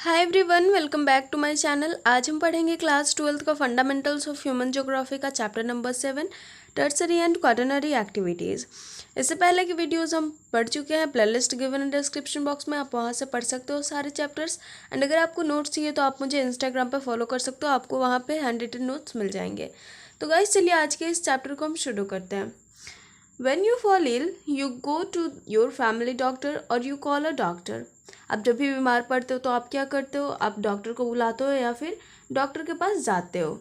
Hi everyone, welcome back to my channel. आज हम पढ़ेंगे क्लास 12th का फंडामेंटल्स ऑफ ह्यूमन ज्योग्राफी का chapter number 7, tertiary and quaternary activities. इससे पहले की वीडियोस हम पढ़ चुके हैं, playlist given in description box में, आप वहां से पढ़ सकते हो सारे चैप्टर्स। एंड अगर आपको नोट्स चाहिए तो आप मुझे इंस्टाग्राम पर फॉलो कर सकते हो, आपको वहाँ पर हैंड रिटन नोट्स मिल जाएंगे। तो गाइस चलिए आज के इस चैप्टर को हम शुरू करते हैं। When you fall ill, you go to your family doctor or you call a doctor. आप जब भी बीमार पड़ते हो तो आप क्या करते हो? आप डॉक्टर को बुलाते हो या फिर डॉक्टर के पास जाते हो।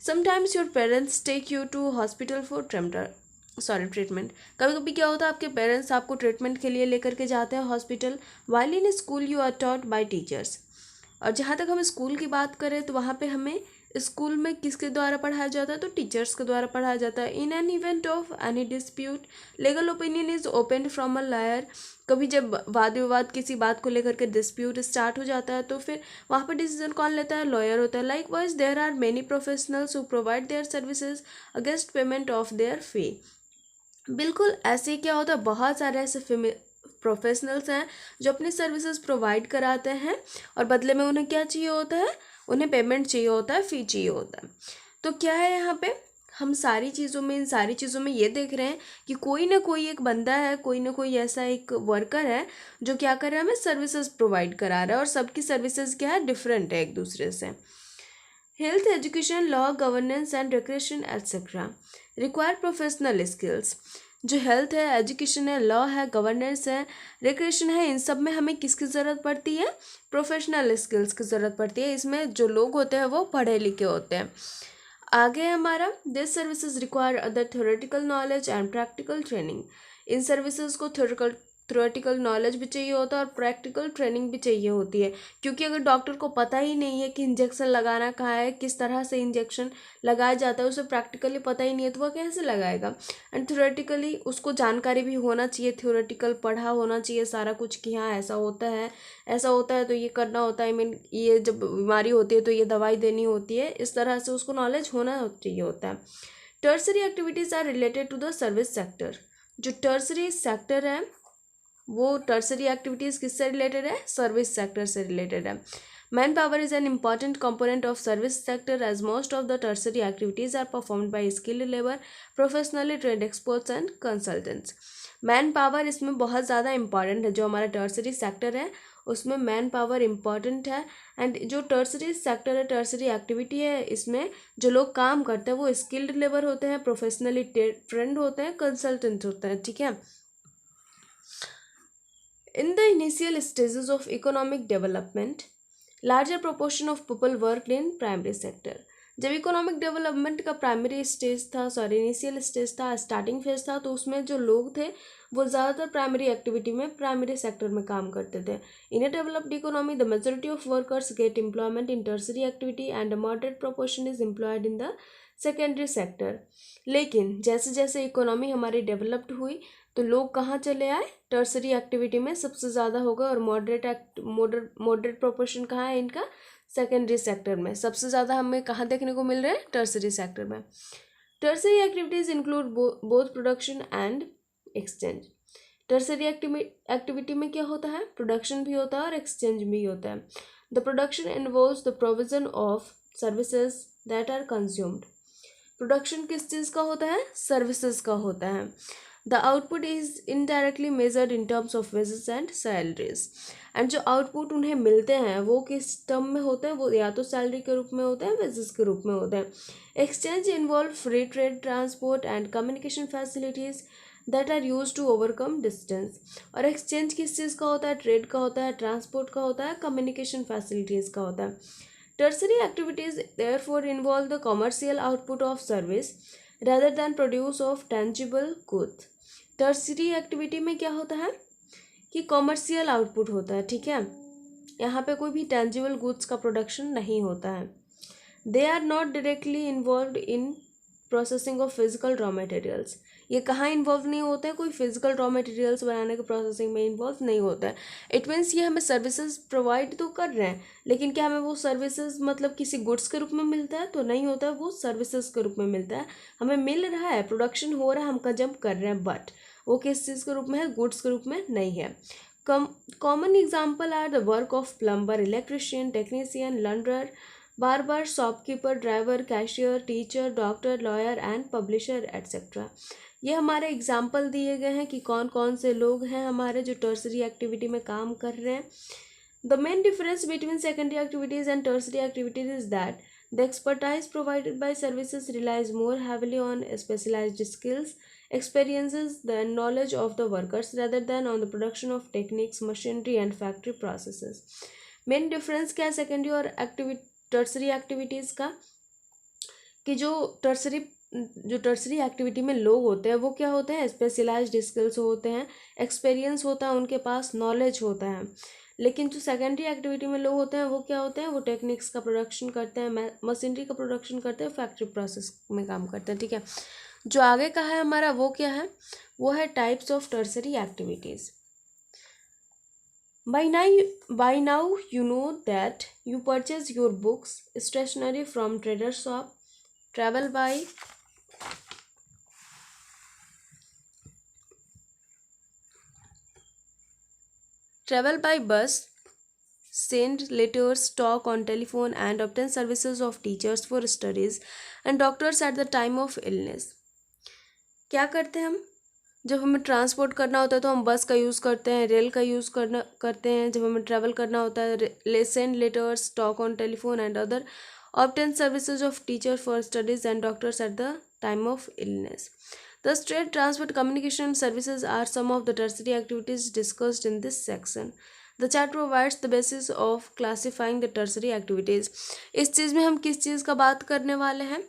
Sometimes your parents take you to hospital for treatment. कभी कभी क्या होता है, आपके पेरेंट्स आपको ट्रीटमेंट के लिए लेकर के जाते हैं hospital. While in school you are taught by teachers. और जहाँ तक हम स्कूल की बात करें तो वहाँ पे हमें स्कूल में किसके द्वारा पढ़ाया जाता है? तो टीचर्स के द्वारा पढ़ाया जाता है। In an event of any dispute legal opinion is open from a lawyer. कभी जब वाद विवाद किसी बात को लेकर के डिस्प्यूट स्टार्ट हो जाता है तो फिर वहाँ पर डिसीजन कौन लेता है? लॉयर होता है। Likewise there are many professionals who provide their services against payment of their fee. बिल्कुल ऐसे क्या होता है, बहुत सारे ऐसे प्रोफेशनल्स हैं जो अपनी सर्विसेज प्रोवाइड कराते हैं और बदले में उन्हें क्या चाहिए होता है? उन्हें पेमेंट चाहिए होता है, फ़ी चाहिए होता है। तो क्या है यहाँ पे, हम सारी चीज़ों में, इन सारी चीज़ों में ये देख रहे हैं कि कोई ना कोई एक बंदा है, कोई ना कोई ऐसा एक वर्कर है जो क्या कर रहा है? हमें सर्विसेज प्रोवाइड करा रहा है और सबकी सर्विसेज क्या है? डिफरेंट है एक दूसरे से। Health, education, law, governance and recreation etcetera require professional skills. जो हेल्थ है, एजुकेशन है, लॉ है, गवर्नेंस है, रिक्रिएशन है, इन सब में हमें किसकी ज़रूरत पड़ती है? प्रोफेशनल स्किल्स की ज़रूरत पड़ती है। इसमें जो लोग होते हैं वो पढ़े लिखे होते हैं। आगे हमारा this services require other theoretical knowledge and practical training. In services को थ्योरेटिकल नॉलेज भी चाहिए होता है और प्रैक्टिकल ट्रेनिंग भी चाहिए होती है, क्योंकि अगर डॉक्टर को पता ही नहीं है कि इंजेक्शन लगाना कहाँ है, किस तरह से इंजेक्शन लगाया जाता है, उसे प्रैक्टिकली पता ही नहीं है तो वह कैसे लगाएगा। एंड थ्योरेटिकली उसको जानकारी भी होना चाहिए, थ्योरेटिकल पढ़ा होना चाहिए सारा कुछ कि हाँ ऐसा होता है, ऐसा होता है तो ये करना होता है, ये जब बीमारी होती है तो ये दवाई देनी होती है, इस तरह से उसको नॉलेज होना चाहिए होता है। Tertiary activities are related to the service sector. जो टर्सरी सेक्टर है वो टर्सरी एक्टिविटीज़ किससे रिलेटेड है? सर्विस सेक्टर से रिलेटेड है। Man power is an important component of service sector as most of the tertiary activities are performed by skilled labour, professionally trained experts and consultants. Man power इसमें बहुत ज़्यादा important है। जो हमारा tertiary sector है उसमें man power important है। And जो टर्सरी सेक्टर है, टर्सरी एक्टिविटी है, इसमें जो लोग काम करते हैं वो स्किल्ड लेबर होते हैं, प्रोफेशनली ट्रेंड होते हैं, कंसल्टेंट होते हैं। ठीक है। In the initial stages of economic development, larger proportion of people worked in primary sector. जब इकोनॉमिक डेवलपमेंट का प्राइमरी स्टेज था, इनिशियल स्टेज था, स्टार्टिंग फेज था, तो उसमें जो लोग थे वो ज़्यादातर प्राइमरी एक्टिविटी में, प्राइमरी सेक्टर में काम करते थे। In a developed economy the majority of workers get employment in tertiary activity and a moderate proportion is employed in the secondary sector. लेकिन जैसे जैसे इकोनॉमी हमारी डेवलप्ड हुई तो लोग कहाँ चले आए? टर्सरी एक्टिविटी में सबसे ज़्यादा होगा। और मॉडरेट प्रोपोर्शन कहाँ है इनका? सेकेंडरी सेक्टर में। सबसे ज़्यादा हमें कहाँ देखने को मिल रहे हैं? टर्सरी सेक्टर में। Tertiary activities include both production and exchange. Tertiary activity में क्या होता है? प्रोडक्शन भी होता है और एक्सचेंज भी होता है। The production involves the provision of services that are consumed. Production किस चीज़ का होता है? सर्विसेज का होता है। The output is indirectly measured in terms of wages and salaries. And जो आउटपुट उन्हें मिलते हैं वो किस टर्म में होते हैं? वो या तो सैलरी के रूप में होते हैं, वेजेस के रूप में होते हैं। Exchange involve free trade, transport and communication facilities that are use to overcome distance. और एक्सचेंज किस चीज़ का होता है? ट्रेड का होता है, ट्रांसपोर्ट का होता है, कम्युनिकेशन फैसिलिटीज़ का होता है। Tertiary activities therefore involve the commercial output of service rather than produce of tangible goods. Tertiary activity में क्या होता है कि कॉमर्शियल आउटपुट होता है। ठीक है, यहाँ पे कोई भी टेंजिबल गुड्स का प्रोडक्शन नहीं होता है। They are not directly involve in processing of physical raw materials. ये कहाँ इन्वॉल्व नहीं होता है? कोई फिजिकल रॉ मटेरियल्स बनाने के प्रोसेसिंग में इन्वॉल्व नहीं होता है। इट मीन्स ये हमें सर्विसेज प्रोवाइड तो कर रहे हैं, लेकिन क्या हमें वो सर्विसेज मतलब किसी गुड्स के रूप में मिलता है? तो नहीं होता है, वो सर्विसेज के रूप में मिलता है। हमें मिल रहा है, प्रोडक्शन हो रहा है, हम कंज्यूम कर रहे हैं, बट वो किस चीज़ के रूप में है? गुड्स के रूप में नहीं है। Common example are the work of plumber, electrician, technician, launderer, barber, shopkeeper, driver, cashier, teacher, doctor, lawyer and publisher etc. ये हमारे एग्जाम्पल दिए गए हैं कि कौन कौन से लोग हैं हमारे जो टर्सरी एक्टिविटी में काम कर रहे हैं. The main difference between secondary activities and tertiary activities is that the expertise provided by services relies more heavily on specialized skills, experiences, and knowledge of the workers rather than on the production of techniques, machinery, and factory processes. Main difference क्या है secondary और tertiary activities का कि जो tertiary activity में लोग होते हैं वो क्या होते हैं, स्पेशलाइज्ड स्किल्स होते हैं, एक्सपीरियंस होता है उनके पास, नॉलेज होता है. लेकिन जो सेकेंडरी एक्टिविटी में लोग होते हैं वो क्या होते हैं, वो टेक्निक्स का प्रोडक्शन करते हैं, मशीनरी का प्रोडक्शन करते हैं, फैक्ट्री प्रोसेस में काम करते हैं. ठीक है, जो आगे का है हमारा वो क्या है, वो है types of tertiary activities. By now you know that you purchase your books, stationery from trader shop, travel by bus, send letters, talk on telephone and obtain services of teachers for studies and doctors at the time of illness. क्या करते हैं हम, जब हमें transport करना होता है तो हम बस का यूज़ करते हैं, रेल का यूज़ करते हैं. जब हमें ट्रैवल करना होता है, send letters, talk on telephone and other, obtain services of teacher for studies and doctors at the time of illness. Thus, trade, transport, communication services are some of the tertiary activities discussed in this section. The chart provides the basis of classifying the tertiary activities. इस चीज़ में हम किस चीज़ का बात करने वाले हैं,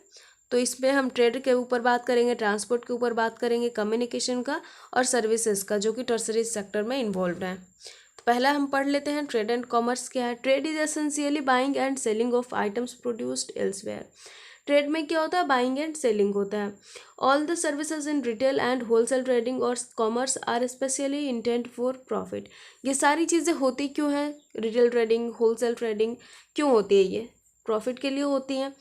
तो इसमें हम ट्रेड के ऊपर बात करेंगे, ट्रांसपोर्ट के ऊपर बात करेंगे, कम्युनिकेशन का और सर्विसेज का जो कि टर्सरी सेक्टर में इन्वॉल्व हैं. तो पहला हम पढ़ लेते हैं ट्रेड एंड कॉमर्स क्या है. Trade is essentially buying and selling of items produced elsewhere. Trade में क्या होता है, बाइंग एंड सेलिंग होता है. All the services in retail and wholesale trading और commerce are especially intent for profit. ये सारी चीज़ें होती क्यों हैं, रिटेल ट्रेडिंग, होलसेल ट्रेडिंग क्यों होती है, ये प्रॉफिट के लिए होती हैं.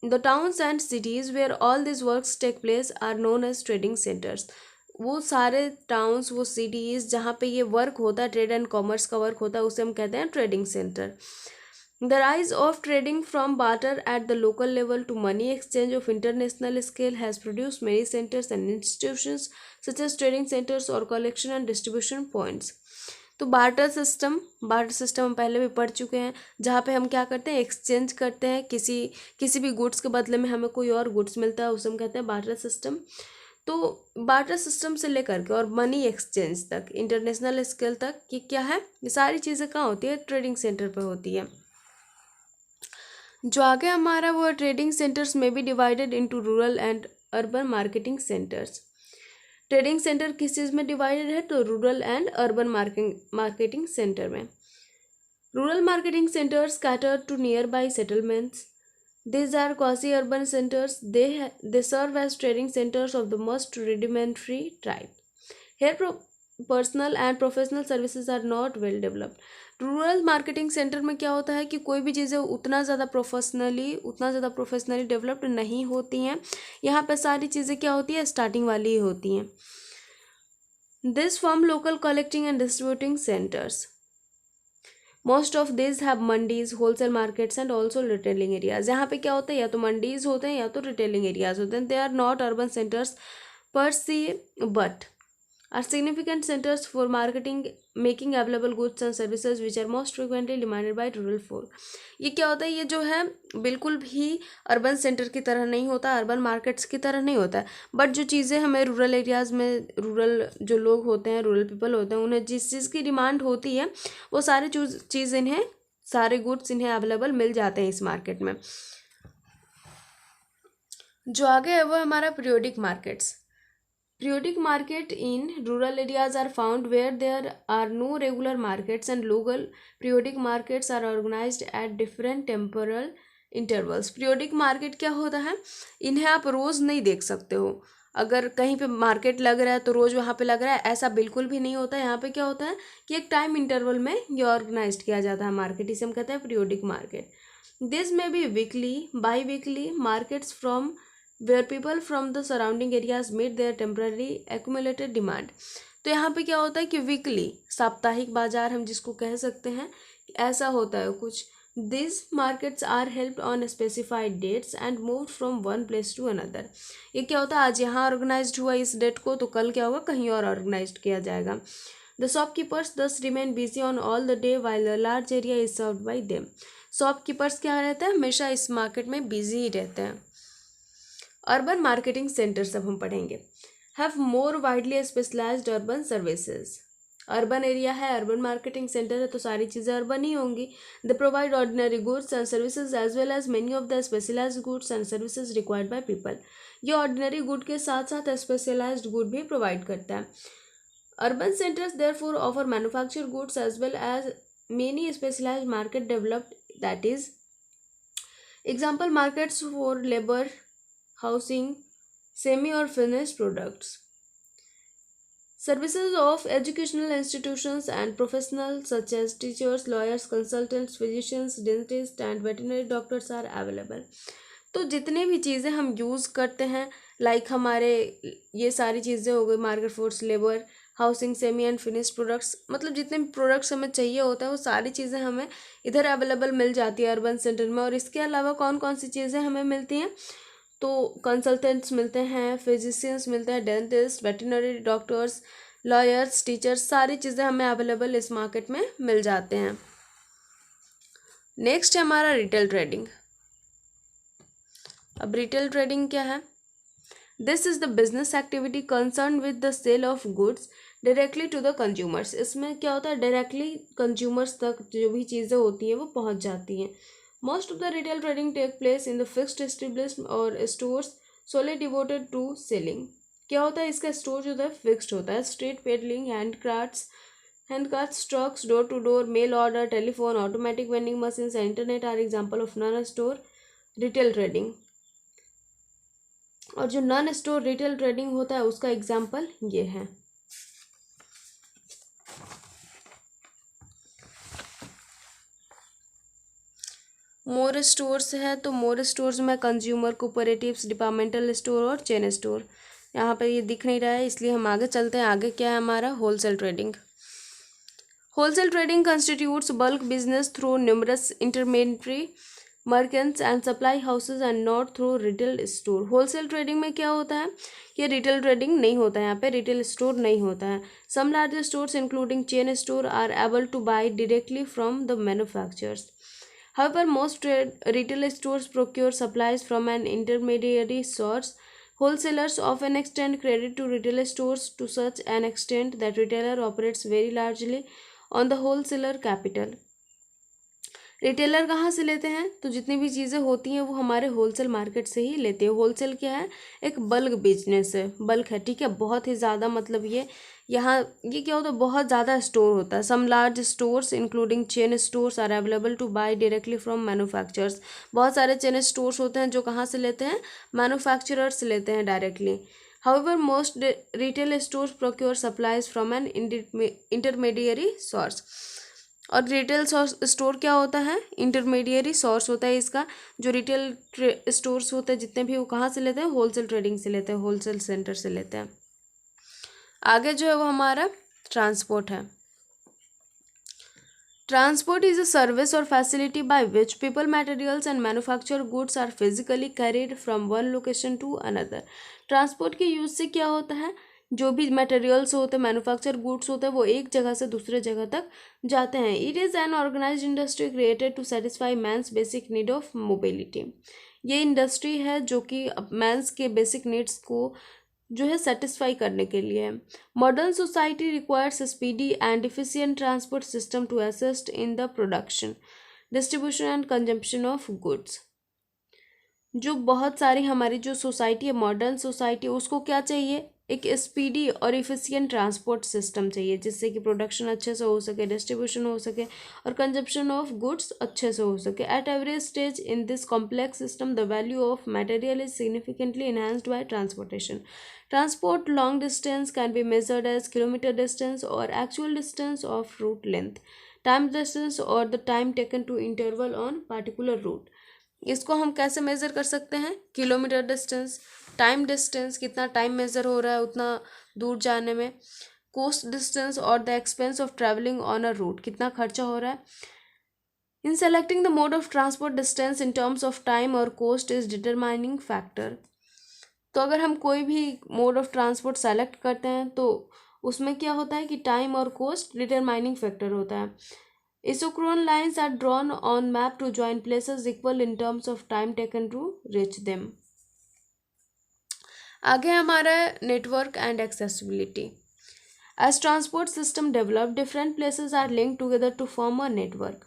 The towns and cities where all these works take place are known as trading centers. वो सारे टाउन्स, वो सिटीज़ जहाँ पे ये वर्क होता है, ट्रेड एंड कॉमर्स का वर्क होता है, उसे हम कहते हैं trading centre. The rise of trading from barter at the local level to money exchange of international scale has produced many centers and institutions such as trading centers or collection and distribution points. तो barter system हम पहले भी पढ़ चुके हैं, जहाँ पे हम क्या करते हैं, एक्सचेंज करते हैं, किसी भी गुड्स के बदले में हमें कोई और गुड्स मिलता है, उसे हम कहते हैं बार्टर सिस्टम. तो बार्टर सिस्टम से लेकर के और मनी एक्सचेंज तक, इंटरनेशनल स्केल तक, ये क्या है, ये सारी चीज़ें कहाँ होती है, ट्रेडिंग सेंटर पर होती है. जो आगे हमारा वो ट्रेडिंग सेंटर्स में भी divided into rural and urban marketing centres. Trading centre किस चीज़ में डिवाइडेड है, तो rural and urban marketing centre में. Rural marketing centres cater to nearby settlements. These are quasi-urban centers. They serve as trading centers of the most rudimentary type. Here personal and professional services are not well developed. Rural marketing centre में क्या होता है कि कोई भी चीज़ें उतना ज़्यादा प्रोफेशनली डेवलप्ड नहीं होती हैं. यहाँ पे सारी चीज़ें क्या होती है, स्टार्टिंग वाली ही होती हैं. This form local collecting and distributing centres. Most of this have mandis, wholesale markets and also retailing areas. यहाँ पे क्या होता है, या तो मंडीज होते हैं या तो रिटेलिंग एरियाज होते हैं. They are not urban centres per se but are significant centres for marketing, making available goods and services which are most frequently demanded by rural folk. ये क्या होता है, ये जो है बिल्कुल भी अर्बन सेंटर की तरह नहीं होता, अर्बन मार्केट्स की तरह नहीं होता है. बट जो चीज़ें हमें रूरल एरियाज़ में, रूरल जो लोग होते हैं, रूरल पीपल होते हैं, उन्हें जिस चीज़ की डिमांड होती है वो सारे चीज़ इन्हें, सारे गुड्स इन्हें अवेलेबल मिल जाते हैं इस मार्केट में. जो आगे है वो हमारा periodic markets. Periodic market in rural areas are found where there are no regular markets and local periodic markets are organized at different temporal intervals. Periodic market क्या होता है, इन्हें आप रोज़ नहीं देख सकते हो. अगर कहीं पे मार्केट लग रहा है तो रोज़ वहाँ पे लग रहा है, ऐसा बिल्कुल भी नहीं होता. यहाँ पे क्या होता है कि एक टाइम इंटरवल में ये ऑर्गेनाइज किया जाता है मार्केट, इसे हम कहते हैं पीरियोडिक मार्केट. दिस में be weekly, biweekly markets from where people from the surrounding areas meet their temporary accumulated demand. तो यहाँ पे क्या होता है कि वीकली, साप्ताहिक बाजार हम जिसको कह सकते हैं, ऐसा होता है कुछ। This markets are helped on specified dates and move from one place to another. ये क्या होता है, आज यहाँ ऑर्गेनाइज्ड हुआ इस डेट को, तो कल क्या होगा, कहीं और ऑर्गेनाइज्ड किया जाएगा। द शॉपकीपर्स दस remain busy on all the day while a large area is served by them. Shopkeepers क्या रहते हैं, हमेशा इस मार्केट में बिजी ही रहते हैं। अर्बन मार्केटिंग सेंटर्स अब हम पढ़ेंगे। Have more widely specialised urban services. Urban area है, अर्बन मार्केटिंग सेंटर है, तो सारी चीज़ें अर्बन ही होंगी। They provide ordinary goods and services as well as many of the specialised goods and services required by people. ये ordinary good के साथ साथ स्पेशलाइज्ड गुड भी प्रोवाइड करता है। Urban centres therefore offer manufacture goods as well as many specialised market developed, that is example markets for labour, housing, semi or finished products. Services of educational institutions and professionals such as teachers, lawyers, consultants, physicians, dentists and veterinary doctors are available. तो जितने भी चीज़ें हम use करते हैं, like हमारे ये सारी चीज़ें हो गई, market force, labour, housing, semi and finished products, मतलब जितने भी प्रोडक्ट्स हमें चाहिए होता है वो सारी चीज़ें हमें इधर अवेलेबल मिल जाती है अर्बन सेंटर में। और इसके अलावा कौन कौन सी चीज़ें हमें मिलती हैं, तो कंसल्टेंट्स मिलते हैं, फिजिशियंस मिलते हैं, dentist, veterinary doctors, lawyers, teachers, सारी चीज़ें हमें अवेलेबल इस मार्केट में मिल जाते हैं। नेक्स्ट है हमारा रिटेल ट्रेडिंग। अब रिटेल ट्रेडिंग क्या है, this is the business activity concern with the sale of goods directly to the consumers. इसमें क्या होता है, डायरेक्टली कंज्यूमर्स तक जो भी चीज़ें होती हैं वो पहुंच जाती हैं। Most of the retail trading take place in the fixed establishment or stores solely devoted to selling. क्या होता है, इसका स्टोर जो है फिक्स्ड होता है। Street peddling, handicrafts, trucks, door to door, mail order, telephone, automatic vending machine and internet are example of non store retail trading. और जो नॉन स्टोर रिटेल ट्रेडिंग होता है उसका एग्जाम्पल ये है। मोर स्टोर्स है, तो मोर स्टोर्स में कंज्यूमर कोऑपरेटिव्स, डिपार्टमेंटल स्टोर और चेन स्टोर। यहाँ पर ये दिख नहीं रहा है इसलिए हम आगे चलते हैं। आगे क्या है हमारा, wholesale trading. Wholesale trading constitutes bulk business through numerous intermediary merchants and supply houses and not through retail store. Wholesale trading में क्या होता है, ये रिटेल ट्रेडिंग नहीं होता है, यहाँ पे रिटेल स्टोर नहीं होता है। Some large stores including chain store are able to buy directly from the manufacturers. However, most retail stores procure supplies from an intermediary source. Wholesalers often extend credit to retail stores to such an extent that retailer operates very largely on the wholesaler capital. Retailer कहाँ से लेते हैं, तो जितनी भी चीज़ें होती हैं वो हमारे होलसेल मार्केट से ही लेते हैं। होलसेल क्या है, एक बल्क बिजनेस है, बल्क है, ठीक है, बहुत ही ज़्यादा, मतलब ये यहाँ ये क्या होता है, बहुत ज़्यादा स्टोर होता है। Some large stores including chain stores are available to buy directly from manufacturers. बहुत सारे चेन स्टोर्स होते हैं जो कहाँ से लेते हैं, मैन्युफैक्चरर से लेते हैं directly. However most retail stores procure supplies from N intermediary source. और रिटेल स्टोर क्या होता है, इंटरमीडियरी सोर्स होता है इसका। जो रिटेल स्टोर्स होते हैं जितने भी, वो कहाँ से लेते हैं, होलसेल ट्रेडिंग से लेते हैं, होलसेल सेंटर से लेते हैं। आगे जो है वो हमारा ट्रांसपोर्ट है। Transport is a service or facility by which people, materials and manufacture goods are physically carried from one location to another. Transport के यूज से क्या होता है, जो भी मटेरियल्स होते हैं, मैन्युफैक्चर गुड्स होते हैं, वो एक जगह से दूसरे जगह तक जाते हैं। It is an organised industry created to satisfy man's basic need of mobility. ये इंडस्ट्री है जो कि मैंस के बेसिक नीड्स को जो है सेटिस्फाई करने के लिए है। Modern society requires speedy and efficient transport system to assist in the production, distribution and consumption of goods. जो बहुत सारी हमारी जो सोसाइटी है, मॉडर्न सोसाइटी, उसको क्या चाहिए, एक स्पीडी और इफिशिएंट ट्रांसपोर्ट सिस्टम चाहिए जिससे कि प्रोडक्शन अच्छे से हो सके, डिस्ट्रीब्यूशन हो सके और कंजप्शन ऑफ गुड्स अच्छे से हो सके। At every stage in this complex system the value of material is significantly enhanced by transportation. Transport long distance can be measured as kilometer distance or actual distance of route length, time distance or the time taken to interval on particular route। इसको हम कैसे measure कर सकते हैं, kilometre distance, time distance, कितना time measure हो रहा है उतना दूर जाने में, cost, distance or the expense of traveling on a route, कितना खर्चा हो रहा है. In selecting the mode of transport, distance in terms of time or cost is determining factor. तो अगर हम कोई भी मोड ऑफ ट्रांसपोर्ट सेलेक्ट करते हैं तो उसमें क्या होता है कि टाइम और कोस्ट डिटरमाइनिंग फैक्टर होता है. Isochron lines are drawn on map to join places equal in terms of time taken to reach them. आगे हमारा network and accessibility. As transport system develop, different places are linked together to form a network.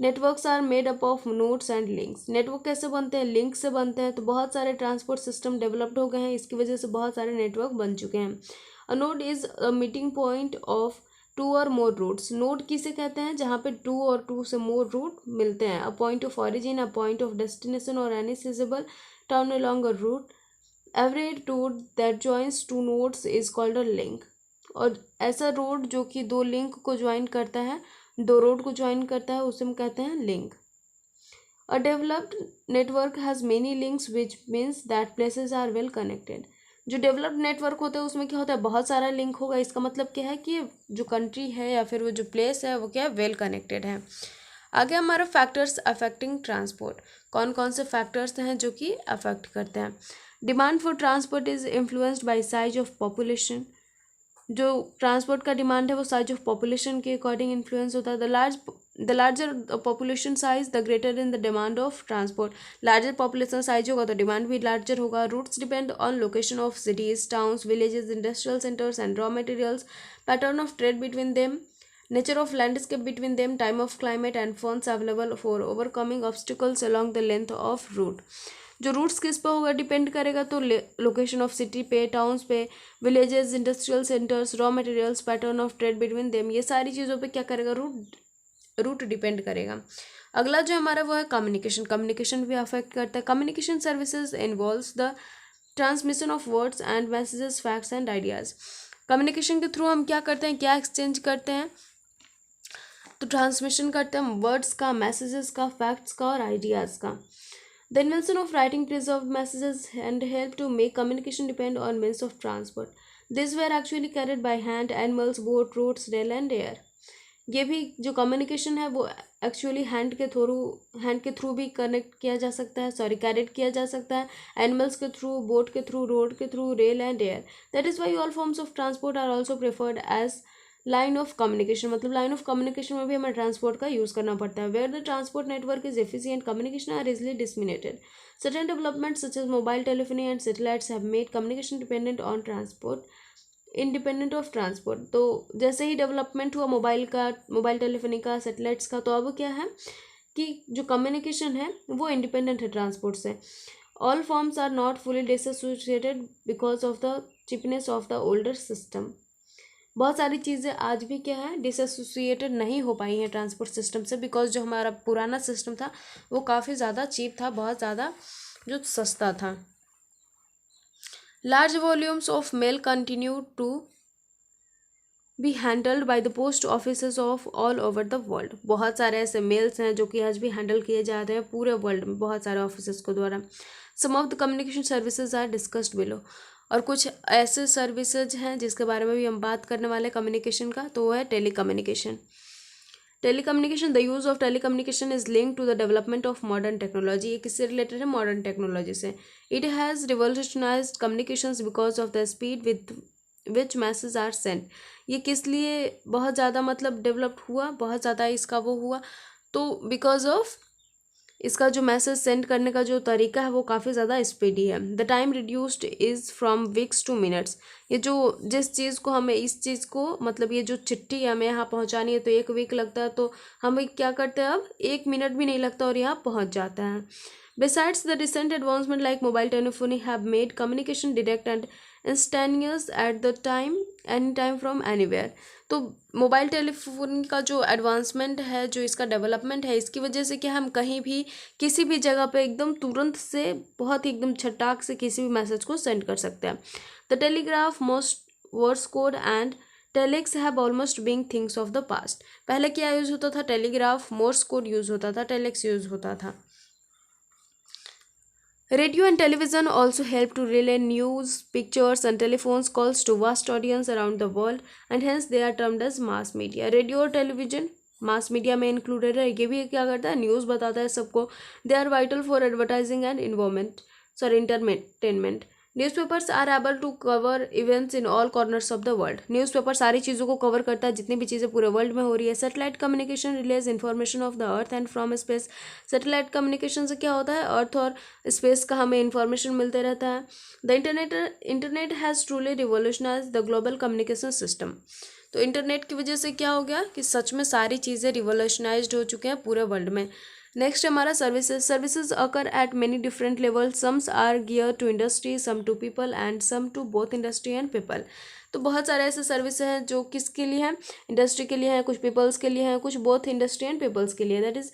Networks are made up of nodes and links. Network कैसे बनते हैं? Link से बनते हैं. तो बहुत सारे ट्रांसपोर्ट सिस्टम डेवलप्ड हो गए हैं, इसकी वजह से बहुत सारे नेटवर्क बन चुके हैं. A node is a meeting point of two or more roots. Node किसे कहते हैं? जहाँ पे टू और टू से मोर रूट मिलते हैं. A point of origin, a point of destination और any sizeable turn along a route. Every road that joins two nodes is called a link. और ऐसा रोड जो कि दो लिंक को ज्वाइन करता है, दो रोड को ज्वाइन करता है, उसे हम कहते हैं link. A developed network has many links which means that places are well connected. जो डेवलप्ड नेटवर्क होता है उसमें क्या होता है? बहुत सारा लिंक होगा. इसका मतलब क्या है कि जो कंट्री है या फिर वो जो प्लेस है वो क्या है? वेल कनेक्टेड है. आगे हमारा फैक्टर्स अफेक्टिंग ट्रांसपोर्ट. कौन कौन से फैक्टर्स हैं जो कि अफेक्ट करते हैं? Demand for transport is influenced by size of population. जो ट्रांसपोर्ट का डिमांड है वो साइज ऑफ पॉपुलेशन के अकॉर्डिंग इन्फ्लुएंस होता है. The larger population size the greater in the demand of transport. Larger population size होगा तो डिमांड भी लार्जर होगा. Routes depend on location of cities, towns, villages, industrial centres and raw materials, pattern of trade between them, nature of landscape between them, time of climate and funds available for overcoming obstacles along the length of route. जो routes किस पे होगा? Depend करेगा तो location of city पे, towns पे, villages, industrial centres, raw materials, pattern of trade between them, ये सारी चीज़ों पे क्या करेगा? रूट डिपेंड करेगा. अगला जो हमारा वो है कम्युनिकेशन. कम्युनिकेशन भी अफेक्ट करता है. Communication services involves the transmission of words and messages, facts and ideas. Communication के थ्रू हम क्या करते हैं? क्या एक्सचेंज करते हैं? तो ट्रांसमिशन करते हैं हम वर्ड्स का, मैसेजेस का, फैक्ट्स का और आइडियाज़ का. The invention of writing preserved messages and helped to make communication depend on means of transport. These were actually carried by hand, animals, boat, roads, rail and air. ये भी जो communication है वो actually hand के through भी connect किया जा सकता है, कैरिड किया जा सकता है. एनिमल्स के थ्रू, बोट के थ्रू, रोड के through, rail and air. That is why all forms of transport are also preferred as line of communication. मतलब लाइन ऑफ कम्युनिकेशन में भी हमें ट्रांसपोर्ट का यूज़ करना पड़ता है. Where the transport network is efficient, communication are easily disseminated. Certain developments such as mobile telephony and satellites have made communication dependent on transport independent of transport. तो जैसे ही development हुआ मोबाइल टेलीफोनी का, satellites का, तो अब क्या है कि जो कम्युनिकेशन है वो इंडिपेंडेंट है ट्रांसपोर्ट से. All forms are not fully dissociated because of the cheapness of the older system. बहुत सारी चीज़ें आज भी क्या है? डिसोसिएटेड नहीं हो पाई हैं ट्रांसपोर्ट सिस्टम से, बिकॉज जो हमारा पुराना सिस्टम था वो काफ़ी ज़्यादा चीप था, बहुत ज़्यादा जो सस्ता था. Large volumes of mail continue to be handled by the post offices of all over the world. बहुत सारे ऐसे मेल्स हैं जो कि आज भी हैंडल किए जा रहे हैं पूरे वर्ल्ड में बहुत सारे ऑफिसेज को द्वारा. Some of the communication services are discussed below. और कुछ ऐसे सर्विसेज हैं जिसके बारे में भी हम बात करने वाले कम्युनिकेशन का, तो वो है telecommunication. Telecommunication, the use of telecommunication is link to the development of modern technology. ये किससे रिलेटेड है? मॉडर्न टेक्नोलॉजी से. It has revolutionised communications because of the speed with which message are sent. ये किस लिए बहुत ज़्यादा मतलब डेवलप्ड हुआ, बहुत ज़्यादा इसका वो हुआ? तो बिकॉज ऑफ इसका जो मैसेज सेंड करने का जो तरीका है वो काफ़ी ज़्यादा स्पीडी है. The time reduced is from weeks two minutes. ये जो जिस चीज़ को हमें इस चीज़ को मतलब ये जो चिट्ठी हमें यहाँ पहुँचानी है तो 1 वीक लगता है, तो हम क्या करते हैं अब 1 मिनट भी नहीं लगता और यहाँ पहुँच जाता है. Besides, the recent advancement like mobile telephony have made communication direct and instantaneous at the time, anytime from anywhere. तो मोबाइल टेलीफोन का जो एडवांसमेंट है, जो इसका डेवलपमेंट है, इसकी वजह से कि हम कहीं भी किसी भी जगह पे एकदम तुरंत से बहुत ही एकदम छटाक से किसी भी मैसेज को सेंड कर सकते हैं. The telegraph, most Morse code and telex have almost being things of the past. पहले क्या यूज़ होता था? टेलीग्राफ, मोर्स कोड यूज़ होता था, टेलेक्स यूज़ होता था. Radio and television also help to relay news, pictures, and telephones calls to vast audience around the world, and hence they are termed as mass media. Radio और television mass media में included है. ये भी क्या करता है, news बताता है सबको. They are vital for advertising and environment entertainment. Newspapers are able to cover events in all corners of the world. Newspaper सारी चीज़ों को कवर करता है, जितनी भी चीज़ें पूरे वर्ल्ड में हो रही है. Satellite communication release information of the earth and from space. Satellite communication से क्या होता है, अर्थ और स्पेस का हमें इन्फॉर्मेशन मिलते रहता है. The internet has truly revolutionise the global communication system. तो इंटरनेट की वजह से क्या हो गया कि सच में सारी चीज़ें रिवोल्यूशनाइज्ड हो चुके हैं पूरे वर्ल्ड में. नेक्स्ट हमारा services occur at many different level. Some are gear to industry, some to people and some to both industry and people. तो बहुत सारे ऐसे सर्विस हैं जो किसके लिए हैं, इंडस्ट्री के लिए हैं, कुछ पीपल्स के लिए हैं, कुछ बोथ इंडस्ट्री एंड पीपल्स के लिए. दैट इज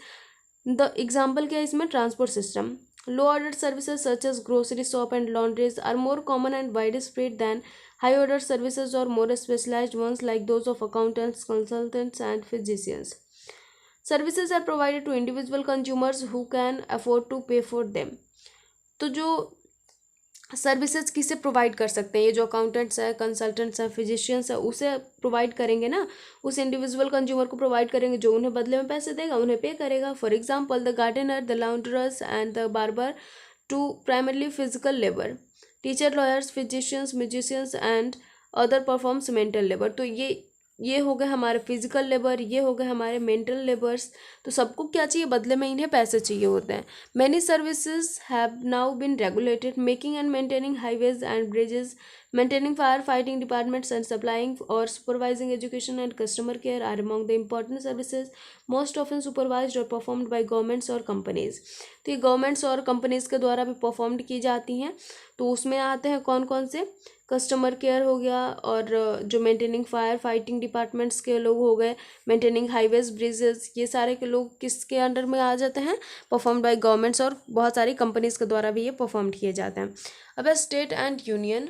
द एग्जाम्पल क्या है इसमें, transport system. Low order services such as grocery shop and laundries are more common and wide spread than high order services or more specialized ones like those of accountants, consultants and physicians. Services are provided to individual consumers who can afford to pay for them. तो जो services किसे provide कर सकते हैं, ये जो accountants हैं, consultants हैं, फिजिशियंस हैं, उसे प्रोवाइड करेंगे ना, उस इंडिविजुअल कंज्यूमर को प्रोवाइड करेंगे जो उन्हें बदले में पैसे देगा, उन्हें पे करेगा. For example the gardener, the launderers and the barber do primarily physical labour. Teacher, lawyers, physicians, musicians and other performs mental labour. तो ये हो गए हमारे फिजिकल लेबर, ये हो गए हमारे मेंटल लेबर्स. तो सबको क्या चाहिए, बदले में इन्हें पैसे चाहिए होते हैं. Many services have now been regulated. Making and maintaining highways and bridges, maintaining fire fighting departments and supplying or supervising education and customer care are among the important services most often supervised or performed by governments or companies. तो ये governments और companies के द्वारा भी performed की जाती हैं. तो उसमें आते हैं कौन कौन से, कस्टमर केयर हो गया, और जो मेंटेनिंग फायर फाइटिंग डिपार्टमेंट्स के लोग हो गए, मेंटेनिंग हाईवेज ब्रिजेस, ये सारे के लोग किसके अंडर में आ जाते हैं, परफॉर्म्ड बाय गवर्नमेंट्स, और बहुत सारी कंपनीज के द्वारा भी ये परफॉर्म किए जाते हैं. अब state and union.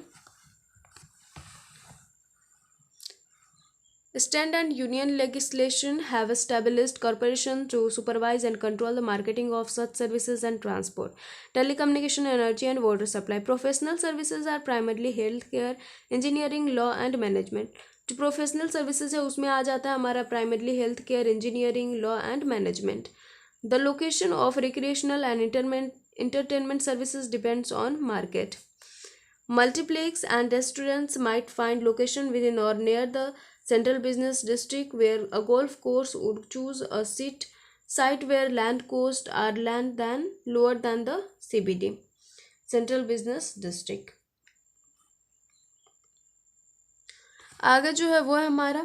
State and union legislation have established corporations to supervise and control the marketing of such services and transport, telecommunication, energy and water supply. Professional services are primarily healthcare, engineering, law and management. जो professional services है उसमें आ जाता है हमारा primarily health care, engineering, law and management. The location of recreational and entertainment services depends on market. Multiplex and restaurants might find location within or near the central business district, where a golf course would choose a site where land costs are lower than the CBD, central business district. आगे जो है वो है हमारा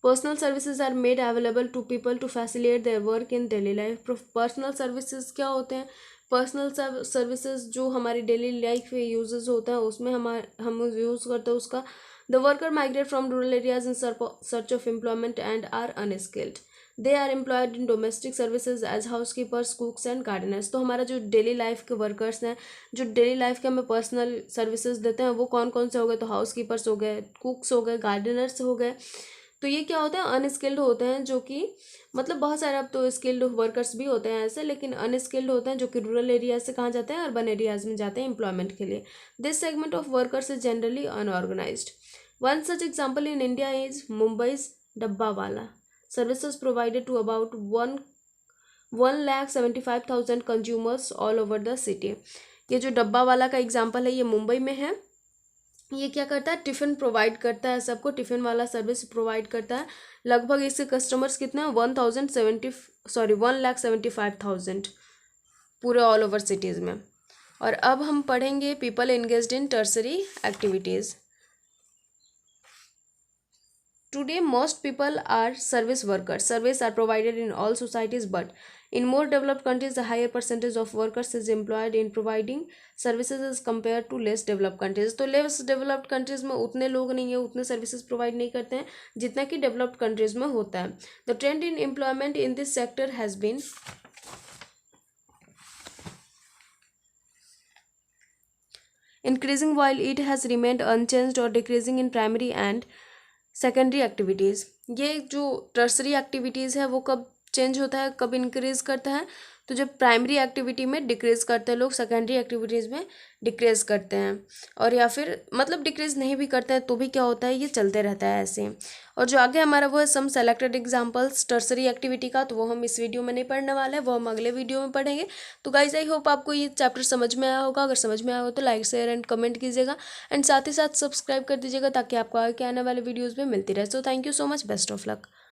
personal services are made available to people to facilitate their work in daily life. Personal services क्या होते हैं, personal services जो हमारी डेली लाइफ में यूजेस होता है उसमें हम यूज़ करते हैं उसका. The worker migrate from rural areas in search of employment and are unskilled. They are employed in domestic services as house keepers, cooks and gardeners. तो हमारा जो डेली लाइफ के वर्कर्स हैं, जो डेली लाइफ के हमें पर्सनल सर्विसेज देते हैं, वो कौन कौन से हो गए, तो हाउस कीपर्स हो गए, कुक्स हो गए, गार्डनर्स हो गए. तो ये क्या होते हैं, अनस्किल्ड होते हैं, जो कि मतलब बहुत सारे अब तो स्किल्ड वर्कर्स भी होते हैं ऐसे, लेकिन अनस्किल्ड होते हैं जो कि रूरल एरियाज से कहाँ जाते हैं, अर्बन एरियाज में जाते हैं एम्प्लॉयमेंट के लिए. This segment of workers is generally unorganised. One such example in India is Mumbai's dabbawala. Services provided to about 1,75,000 consumers all over the city. ये जो डब्बा वाला का एग्जाम्पल है ये मुंबई में है. ये क्या करता है, टिफ़िन प्रोवाइड करता है सबको, टिफ़िन वाला सर्विस प्रोवाइड करता है. लगभग इसके कस्टमर्स कितने हैं, 1,75,000 पूरे ऑल ओवर सिटीज़ में. और अब हम पढ़ेंगे people engaged in tertiary activities. Today, most people are service workers. Services are provided in all societies, but in more developed countries, the higher percentage of workers is employed in providing services as compared to less developed countries. तो less developed countries में उतने लोग नहीं है, उतने services provide नहीं करते हैं जितना कि developed countries में होता है. The trend in employment in this sector has been increasing while it has remained unchanged or decreasing in primary and secondary activities. ये जो टर्सरी एक्टिविटीज़ है वो कब चेंज होता है, कब इंक्रीज़ करता है, तो जब प्राइमरी एक्टिविटी में डिक्रीज़ करते हैं लोग, सेकेंडरी एक्टिविटीज़ में डिक्रीज़ करते हैं, और या फिर मतलब डिक्रीज़ नहीं भी करते हैं तो भी क्या होता है, ये चलते रहता है ऐसे। और जो आगे हमारा वो है सम सेलेक्टेड एग्जांपल्स टर्सरी एक्टिविटी का, तो वो हम इस वीडियो में नहीं पढ़ने वाले हैं, वो हम अगले वीडियो में पढ़ेंगे। तो गाइज आई होप आपको ये चैप्टर समझ में आया होगा। अगर समझ में आया हो तो लाइक शेयर एंड कमेंट कीजिएगा, एंड साथ ही साथ सब्सक्राइब कर दीजिएगा ताकि आपको आगे आने वाले वीडियोज़ में मिलती रहे। So thank you so much, best of luck.